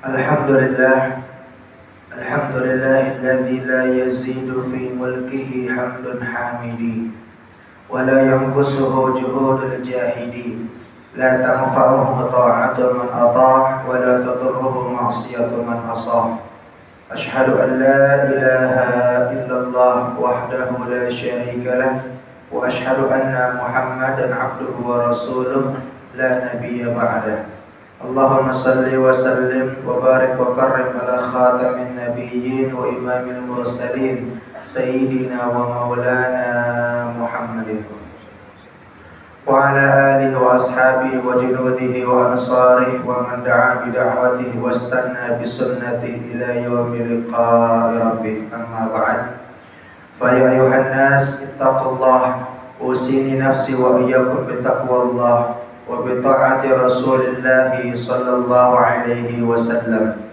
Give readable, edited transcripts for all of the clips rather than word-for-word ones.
Alhamdulillah, alladzi la yazidu fi mulkihi hamdun hamidi wa la yanqusuhu juhudul jahidi, la tanfa'uhu ta'atu man atah wa la tadurruhu ma'siyatu man asah. Ashhadu an la ilaha illallah wahdahu la syarika lah wa ashhadu anna Muhammadan abduhu wa rasuluh la nabiyya ba'dah. Allahumma salli wa sallim wa barik wa karrim ala khatamin nabiyyin wa imamil mursalin sayyidina wa maulana Muhammadin wa ala alihi wa ashabihi wa junudihi wa ansarihi wa man da'a bi da'watihi wa istanna bi sunnatihi ila yaumil liqa'i rabbih. Amma ba'd. Fa ya ayuhan nas ittaqullah, usini nafsi wa iyyakum bi taqwallah wa bi ta'ati Rasulillah sallallahu alaihi wasallam.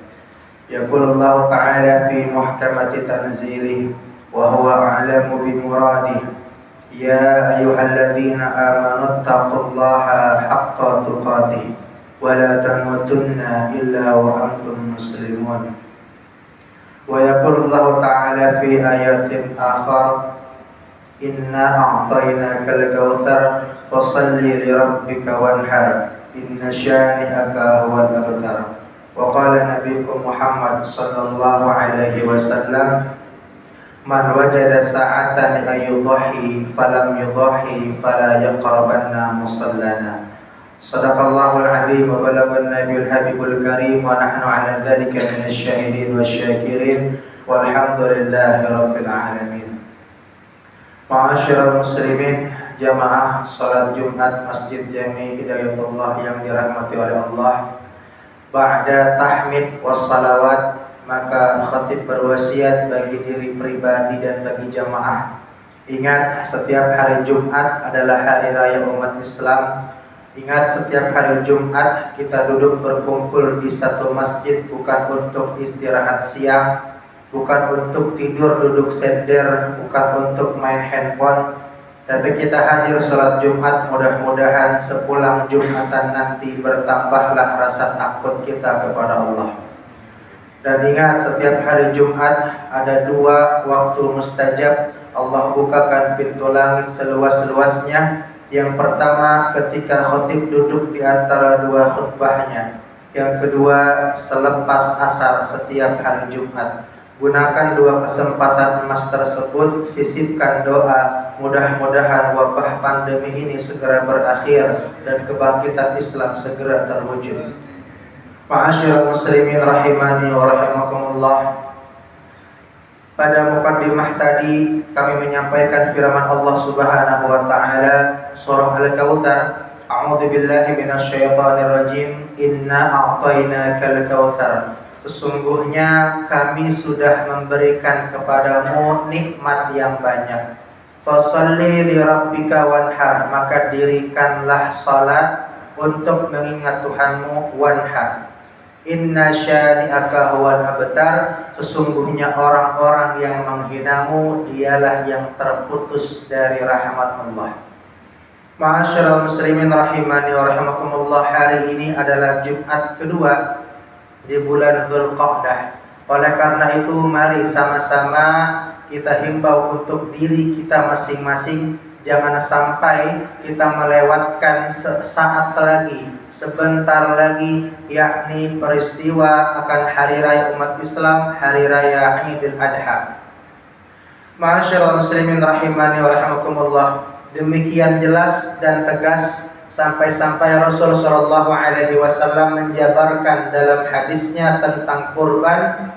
Yaqulu Allah ta'ala fi muhkamati tanzilih wa huwa a'lamu bi muradih. Ya ayyuhalladzina amanu taqullaha haqqa tuqatih wa la tamutunna illa wa antum muslimun. Wa yaqulu Allah ta'ala fi ayatin akhar, inna a'tainakal kautsar fasalli li rabbika wanhar inna syani'aka huwal abtar. Wa qala nabiyukum Muhammad sallallahu alaihi wasallam, man wajada sa'atan ayudhahi falam yudhahi fala yaqrabanna musallana. Sadaqallahul azim wa balaghan nabiyul habibul karim wa nahnu ala dzalika minasy syahidin wasyakirin walhamdulillahi rabbil alamin. Ma'asyiral muslimin, jamaah salat Jumat Masjid Jami Hidayatullah yang dirahmati oleh Allah. Ba'da tahmid was salawat, maka khatib berwasiat bagi diri pribadi dan bagi jamaah. Ingat, setiap hari Jumat adalah hari raya umat Islam. Ingat, setiap hari Jumat kita duduk berkumpul di satu masjid bukan untuk istirahat siang, bukan untuk tidur duduk sender, bukan untuk main handphone, tapi kita hadir sholat Jumat. Mudah-mudahan sepulang Jumatan nanti bertambahlah rasa takut kita kepada Allah. Dan ingat, setiap hari Jumat ada dua waktu mustajab. Allah bukakan pintu langit seluas-luasnya. Yang pertama ketika khatib duduk di antara dua khutbahnya. Yang kedua selepas asar setiap hari Jumat. Gunakan dua kesempatan emas tersebut, sisipkan doa, mudah-mudahan wabah pandemi ini segera berakhir dan kebangkitan Islam segera terwujud. Ma'asyiral muslimin rahimani wa rahimakumullah. Pada mukaddimah tadi kami menyampaikan firman Allah Subhanahu wa taala surah Al-Kautsar. A'udzu billahi minasyaitonir rajim. Inna a'tainakal kautsar. Sesungguhnya kami sudah memberikan kepadamu nikmat yang banyak. Fashalli li rabbika wanhar, maka dirikanlah salat untuk mengingat Tuhanmu. Wanhar, inna syani'aka huwal abtar, sesungguhnya orang-orang yang menghinamu dialah yang terputus dari rahmat Allah. Ma'asyiral muslimin rahimani wa rahimakumullah, hari ini adalah Jumat kedua di bulan Dzulqa'dah. Oleh karena itu mari sama-sama kita himbau untuk diri kita masing-masing, jangan sampai kita melewatkan sesaat lagi, sebentar lagi, yakni peristiwa akan hari raya umat Islam, hari raya Idul Adha. Ma'asyiral muslimin rahimani wa rahimakumullah, demikian jelas dan tegas sampai-sampai Rasul sallallahu alaihi wasallam menjabarkan dalam hadisnya tentang kurban,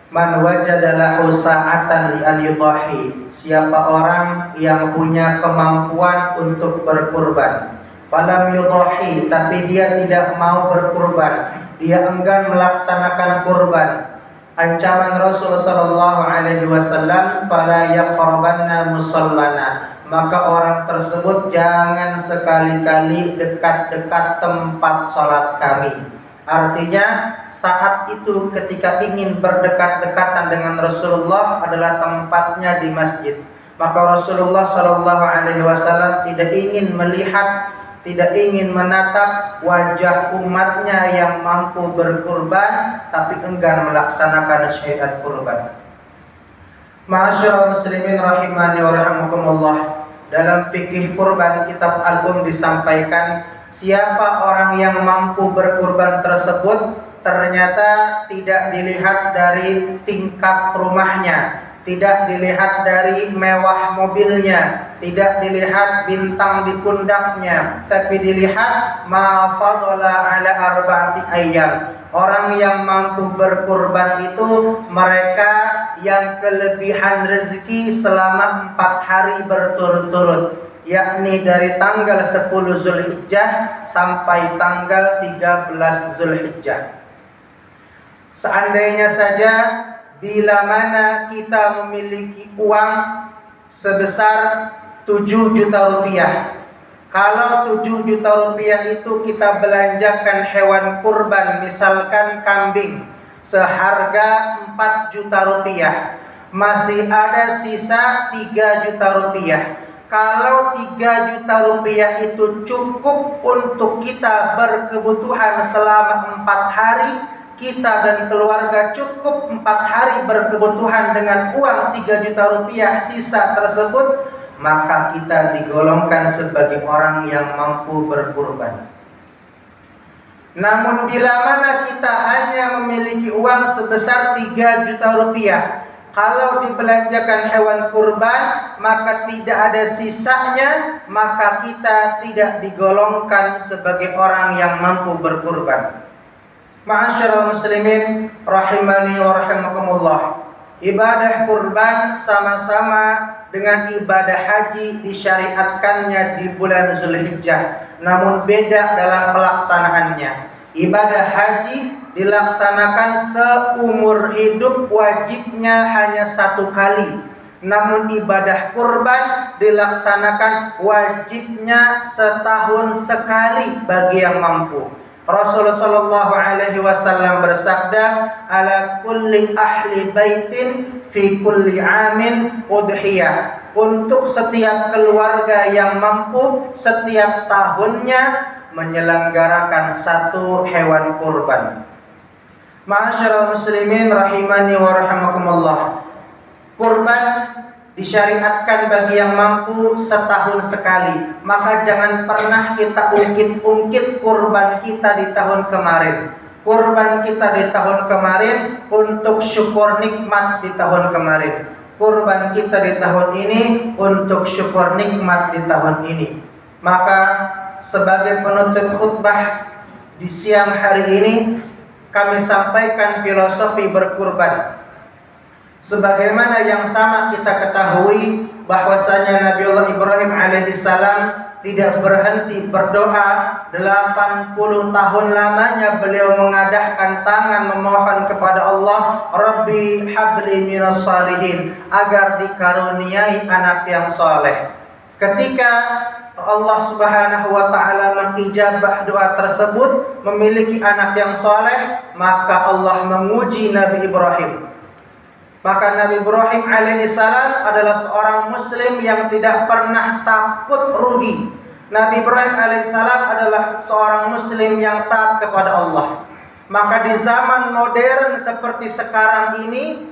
man wajada lahu sa'atan li an yudhahi, siapa orang yang punya kemampuan untuk berkurban, falam yudhahi, tapi dia tidak mau berkurban, dia enggan melaksanakan kurban, ancaman Rasul sallallahu alaihi wasallam, fala yaqrabanna musallana, maka orang tersebut jangan sekali-kali dekat-dekat tempat salat kami. Artinya saat itu ketika ingin berdekat-dekatan dengan Rasulullah adalah tempatnya di masjid. Maka Rasulullah sallallahu alaihi wasallam tidak ingin melihat tidak ingin menatap wajah umatnya yang mampu berkurban tapi enggan melaksanakan syariat kurban. Ma'asyiral muslimin rahimani wa rahimakumullah. Dalam fikih kurban kitab Al-Um disampaikan, siapa orang yang mampu berkurban tersebut ternyata tidak dilihat dari tingkat rumahnya, tidak dilihat dari mewah mobilnya, tidak dilihat bintang di pundaknya, tapi dilihat ma fadala ala arba'ati ayyam. Orang yang mampu berkurban itu mereka yang kelebihan rezeki selama 4 hari berturut-turut, yakni dari tanggal 10 Zulhijjah sampai tanggal 13 Zulhijjah. Seandainya saja bila mana kita memiliki uang sebesar 7 juta rupiah, kalau 7 juta rupiah itu kita belanjakan hewan kurban, misalkan kambing, seharga 4 juta rupiah, masih ada sisa 3 juta rupiah. Kalau 3 juta rupiah itu cukup untuk kita berkebutuhan selama 4 hari, kita dan keluarga cukup 4 hari berkebutuhan dengan uang 3 juta rupiah sisa tersebut, maka kita digolongkan sebagai orang yang mampu berkurban. Namun bila mana kita hanya memiliki uang sebesar 3 juta rupiah, kalau dibelanjakan hewan kurban maka tidak ada sisanya, maka kita tidak digolongkan sebagai orang yang mampu berkurban. Ma'asyiral muslimin rahimani wa rahimakumullah. Ibadah kurban sama-sama dengan ibadah haji disyariatkannya di bulan Zulhijjah, namun beda dalam pelaksanaannya. Ibadah haji dilaksanakan seumur hidup, wajibnya hanya 1 kali. Namun ibadah kurban dilaksanakan wajibnya setahun sekali bagi yang mampu. Rasulullah sallallahu alaihi wasallam bersabda, ala kulli ahli baitin fi kulli amin udhiyah. Untuk setiap keluarga yang mampu, setiap tahunnya menyelenggarakan 1 hewan kurban. Ma'asyiral muslimin rahimani wa rahimakumullah. Kurban disyariatkan bagi yang mampu setahun sekali. Maka jangan pernah kita ungkit-ungkit kurban kita di tahun kemarin. Kurban kita di tahun kemarin untuk syukur nikmat di tahun kemarin. Kurban kita di tahun ini untuk syukur nikmat di tahun ini. Maka sebagai penutup khutbah di siang hari ini, kami sampaikan filosofi berkurban. Sebagaimana yang sama kita ketahui bahwasanya Nabiullah Ibrahim alaihissalam tidak berhenti berdoa. 80 tahun lamanya beliau mengadahkan tangan memohon kepada Allah, Rabbi habli minas salihin, agar dikaruniai anak yang soleh. Ketika Allah subhanahu wa ta'ala mengijabah doa tersebut, memiliki anak yang soleh, maka Allah menguji Nabi Ibrahim. Maka Nabi Ibrahim alaihissalam adalah seorang muslim yang tidak pernah takut rugi. Nabi Ibrahim alaihissalam adalah seorang muslim yang taat kepada Allah. Maka di zaman modern seperti sekarang ini,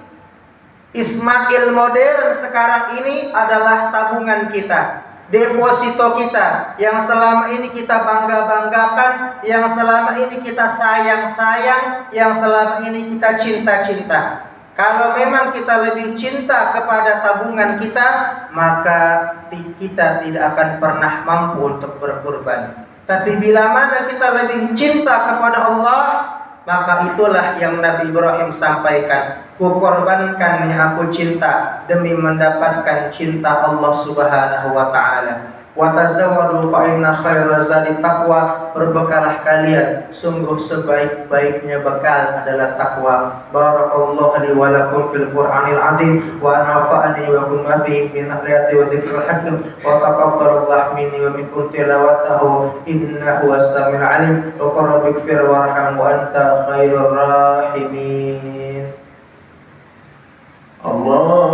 Ismail modern sekarang ini adalah tabungan kita, deposito kita, yang selama ini kita bangga-banggakan, yang selama ini kita sayang-sayang, yang selama ini kita cinta-cinta. Kalau memang kita lebih cinta kepada tabungan kita, maka kita tidak akan pernah mampu untuk berkurban. Tapi bila mana kita lebih cinta kepada Allah, maka itulah yang Nabi Ibrahim sampaikan, kukorbankan yang aku cinta demi mendapatkan cinta Allah subhanahu wa ta'ala. Wa tazawwadu fa inna khairaz zadi taqwa. Berbekalah kalian, sungguh sebaik-baiknya bekal adalah takwa. Barakallahu li wa lakum fil Qur'anil azim wa nafa'ani wa kum bihi min ayati wa dzikril hakim wa taqabbalallahu minni wa minkum tilawatahu innahu was-sami'ul 'alim. Wa qur rabbighfir warham wa anta khairur rahimin. Allah